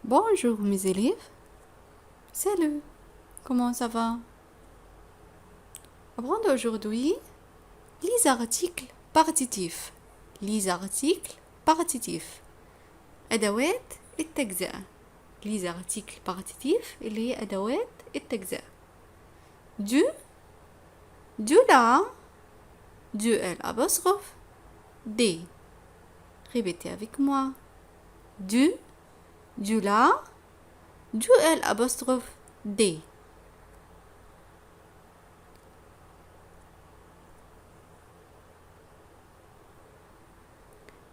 Bonjour mes élèves. Salut. Comment ça va? Apprendre aujourd'hui les articles partitifs. Les articles partitifs. أدوات التجزئة. Les articles partitifs اللي هي أدوات التجزئة. Du, du la, du L apostrophe, des. Répétez avec moi. Du la, du L apostrophe, des.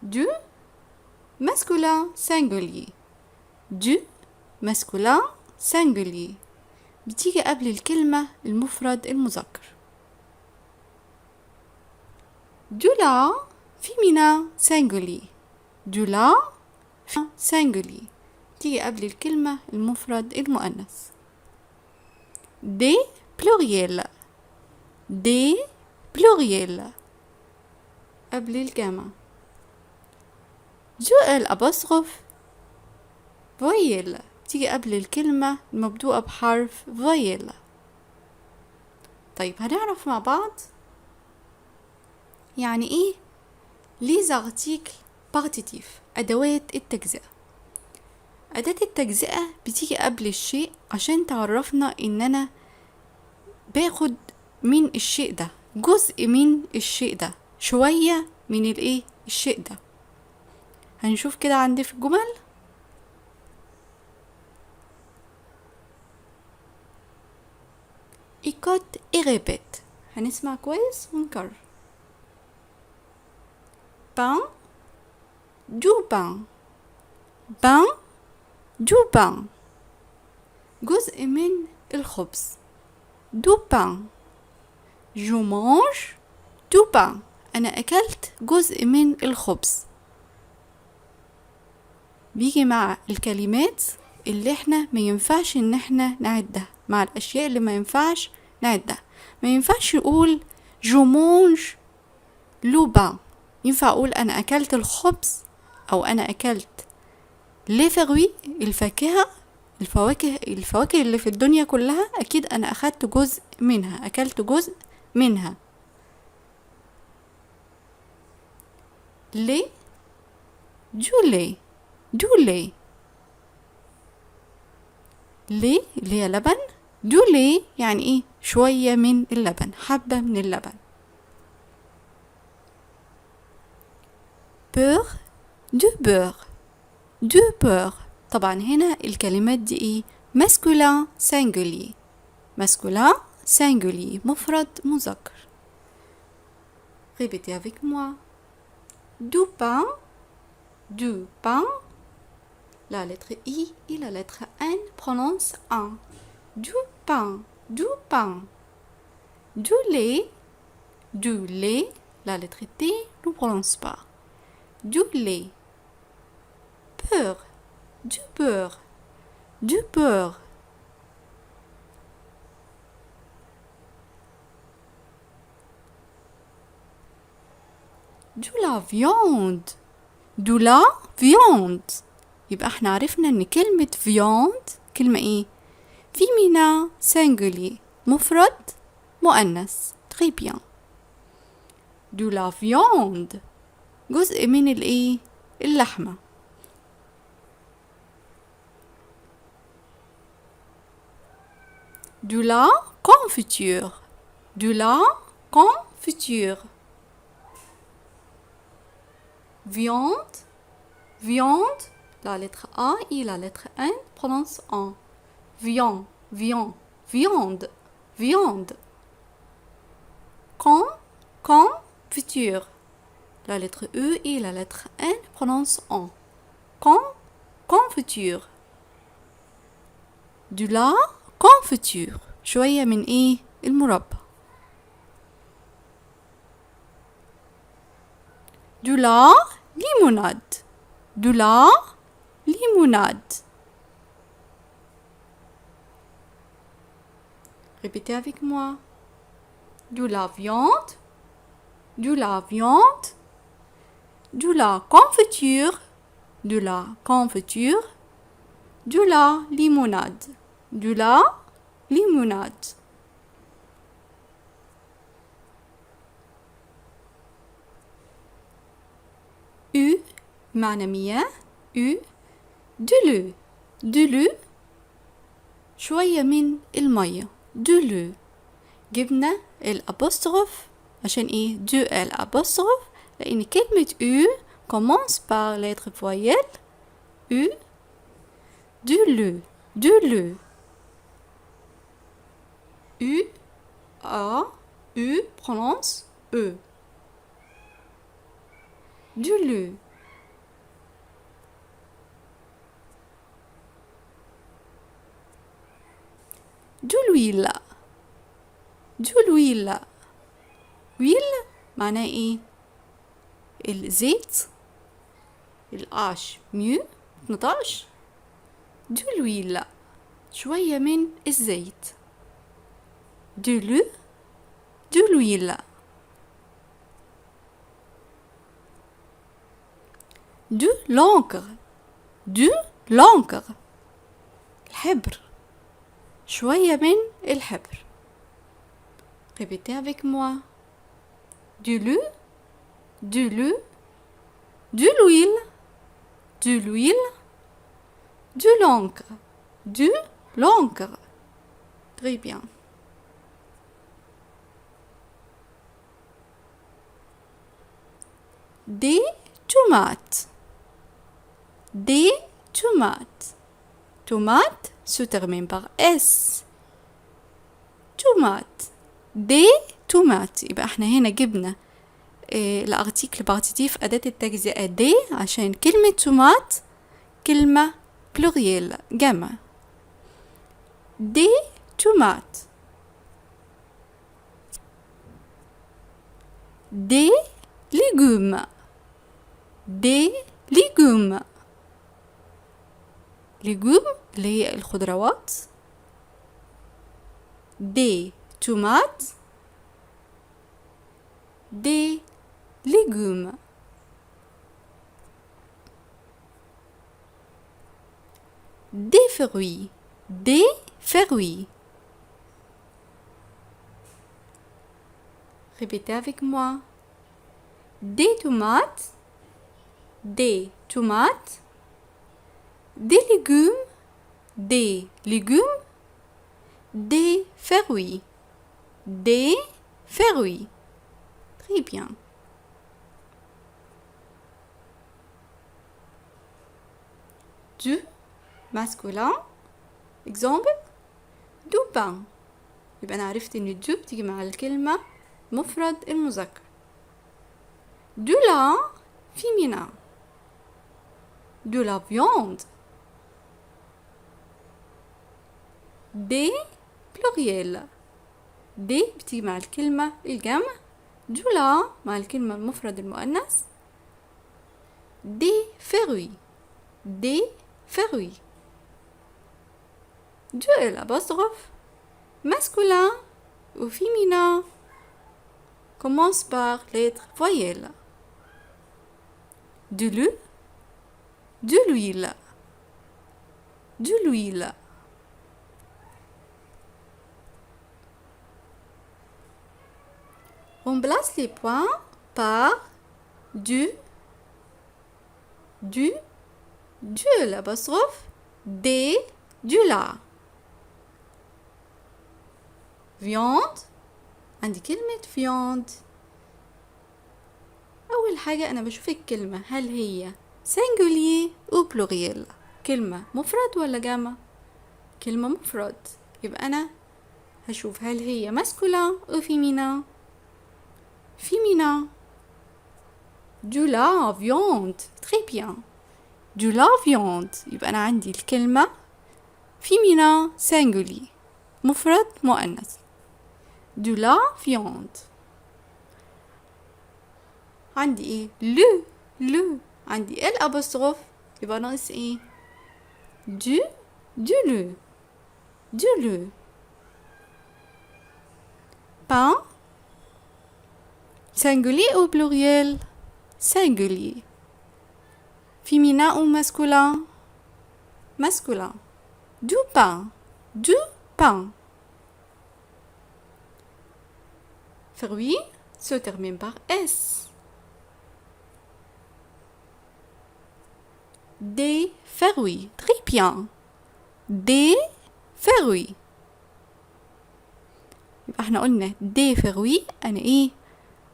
Du masculin singulier. Du masculin singulier بتيجي قبل الكلمة المفرد المذكر. Du la féminin singulier. Du la singulier تيجي قبل الكلمة المفرد المؤنث. Des pluriels. Des pluriels قبل الجمع. جو الأبوستروف فويل تيجي قبل الكلمة المبدوءة بحرف فويل. طيب هنعرف مع بعض يعني ايه les articles partitifs أدوات التجزئة. أداة التجزئة بتيجي قبل الشيء عشان تعرفنا إن أنا باخد من الشيء ده جزء من الشيء ده شوية من الايه الشيء ده. هنشوف كده عندي في الجمل. écoute et répète. هنسمع كويس ونكرر. pain, du pain. pain, du pain. جزء من الخبز. du pain. je mange du pain. أنا أكلت جزء من الخبز. بيجي مع الكلمات اللي احنا ما ينفعش ان احنا نعدها، مع الاشياء اللي ما ينفعش نعدها. ما ينفعش نقول جو مونج لو بان. ينفع اقول انا اكلت الخبز او انا اكلت لي فروي الفاكهة. الفواكه اللي في الدنيا كلها اكيد انا اخدت جزء منها، اكلت جزء منها. لي جولي دولي. لي اللي هي لبن. دولي يعني ايه شوية من اللبن، حبة من اللبن. بور دو بور. دو بور طبعا هنا الكلمات دي ايه masculin singulier. masculin singulier مفرد مذكر. répétez avec moi. du pain. Du pain. La lettre I et la lettre N prononcent un. Du pain. Du pain. Du lait. Du lait. La lettre T ne prononce pas. Du lait. Beurre. Du beurre. Du beurre. De la viande. de la viande. يبقى احنا عرفنا ان كلمة viande كلمة ايه féminin singulier مفرد مؤنث. très bien. de la viande جزء من الايه اللحمة. de la confiture. de la confiture. viande. viande. La lettre A et la lettre N prononcent en. Viande, viande, viande, viande. Confiture. La lettre E et la lettre N prononcent en. Confiture. De la confiture. شوية من ايه المربى. de la limonade. de la limonade. Répétez avec moi. De la viande. De la viande. De la confiture. De la confiture. de la limonade. De la limonade. U معنى مياه. U de l'eau. De l'eau شوية من المية. De l'eau. جبنا الأبوستروف عشان إيه؟ de الأبوستروف لأن كلمة U commence par lettre voyelle U. De l'eau. De l'eau. U A U prononce E. De l'eau. De l'huile. De l'huile. huile معناه ايه؟ الزيت. العاش ميو 12. de l'huile شوية من الزيت. de l'eau. de l'huile. de l'encre. de l'encre الحبر. شوية من الحبر. Répétez avec moi. De l'eau. De l'eau. De l'huile. De l'huile. De l'encre. De l'encre. Très bien. Des tomates. Des tomates. Tomate se termine par S. tomate. Des tomates. يبقى احنا هنا جبنا الارتيكل بارتيتيف أداة التجزئة دي عشان كلمة تومات كلمة بلوريال جمع. des tomates. des légumes. des légumes. légumes اللي هي الخضروات. des tomates. des légumes. des fruits. des fruits. Répétez avec moi. Des tomates. Des tomates. Des légumes. Des légumes. Des fruits. Des fruits. Très bien. Du masculin. Exemple. Du pain. يبقى أنا عرفت إن دو بتيجي مع الكلمة مفرد المذكر. De la féminin. De la viande. Des pluriel. دي بتيجي مع الكلمة الجمع. de la مع الكلمة المفرد المؤنث. des fruits. des fruits. de l'apostrophe masculin ou féminin commence par lettre voyelle. de l'eau. de l'huile. de l'huile. Remplace les points par du, l'apostrophe, des, du la. viande. عندي كلمة viande. أول حاجة أنا بشوف الكلمة هل هي singulier أو pluriel. كلمة مفرد ولا جمع؟ كلمة مفرد. يبقى أنا هشوف هل هي masculin أو féminin. féminin. de la viande. Très bien. de la viande. يبقى أنا عندي الكلمة féminin singulier مفرد مؤنث. de la viande. عندي ايه؟ le عندي الابوستروف يبقى ناقص ايه؟ du le pain. singulier ou pluriel? singulier. féminin ou masculin? masculin. Du pain. Du pain. Fruit se termine par S. Des fruits. Très bien. Des fruits. يبقى احنا قلنا des fruits أنا إيه؟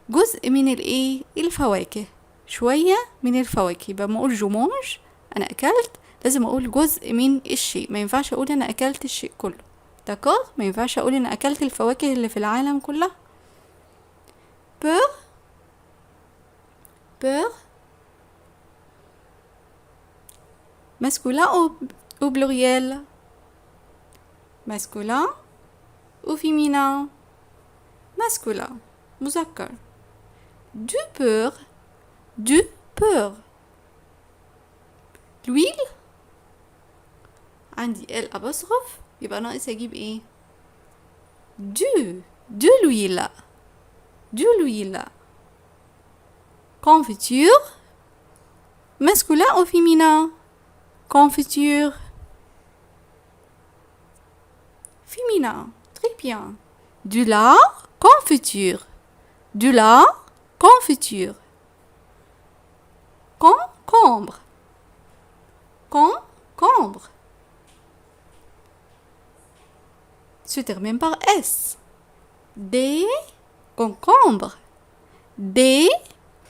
جزء من الإيه؟ الفواكه. شوية من الفواكه. يبقى ما أقول جومونج أنا أكلت لازم أقول جزء من الشيء. ما ينفعش أقول أنا أكلت الشيء كله. داكور؟ ما ينفعش أقول أنا أكلت الفواكه اللي في العالم كلها. peur peur masculin ou pluriel masculin ou féminin masculin مذكر du peur l'huile عندي ال apostrophe يبقى ناقص اجيب ايه de l'huile confiture masculin ou féminin confiture féminin très bien de la confiture concombre se termine par S. Des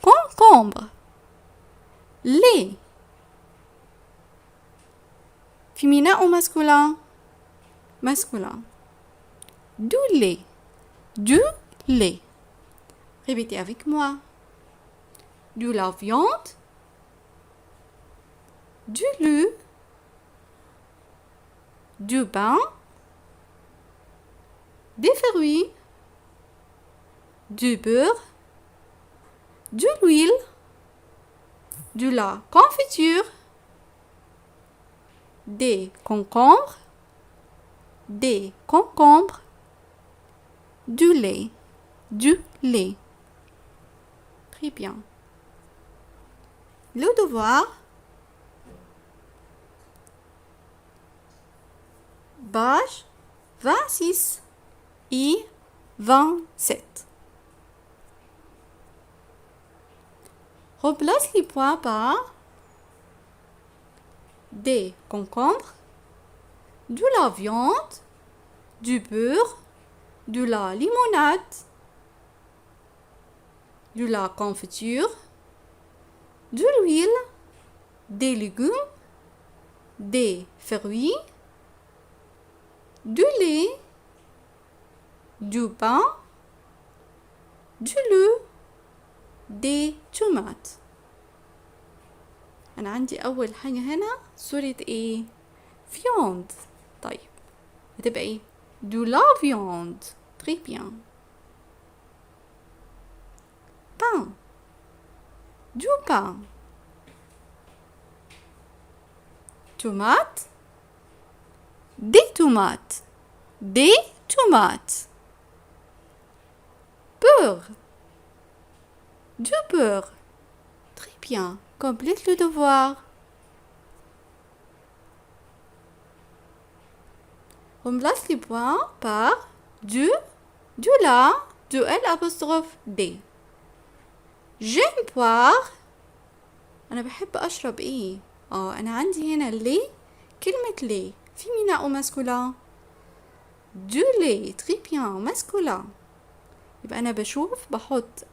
concombres. Lait. Féminin ou masculin? Masculin. Du lait. Répétez avec moi. De la viande. Du lait. Du pain. Des fruits. Du beurre. De l'huile. De la confiture. Des concombres. Du lait. Très bien. Le devoir. Page 26 et 27. Remplace les points par des concombres, de la viande, du beurre, de la limonade, de la confiture, de l'huile, des légumes, des fruits, du lait, du pain, du lait, des tomates. أنا عندي أول حاجة هنا صورة إيه؟ viande. طيب هتبقى إيه؟ de la viande. Très bien. pain. Du pain. Tomate. Des tomates. Beurre. Du beurre. Très bien. Complète le devoir. Remplace les points par du la, de L apostrophe D. J'aime boire. أنا بحب أشرب إيه؟ أنا عندي هنا لي كلمة لي féminin أو masculin. Du lait. Très bien. masculin. يبقى أنا بحط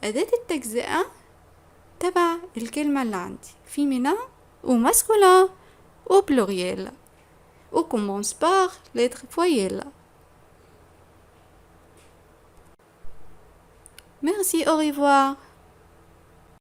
أداة التجزئة تبع الكلمة اللي عندي féminin ou masculin ou pluriel ou commence par lettre voyelle. Merci, au revoir.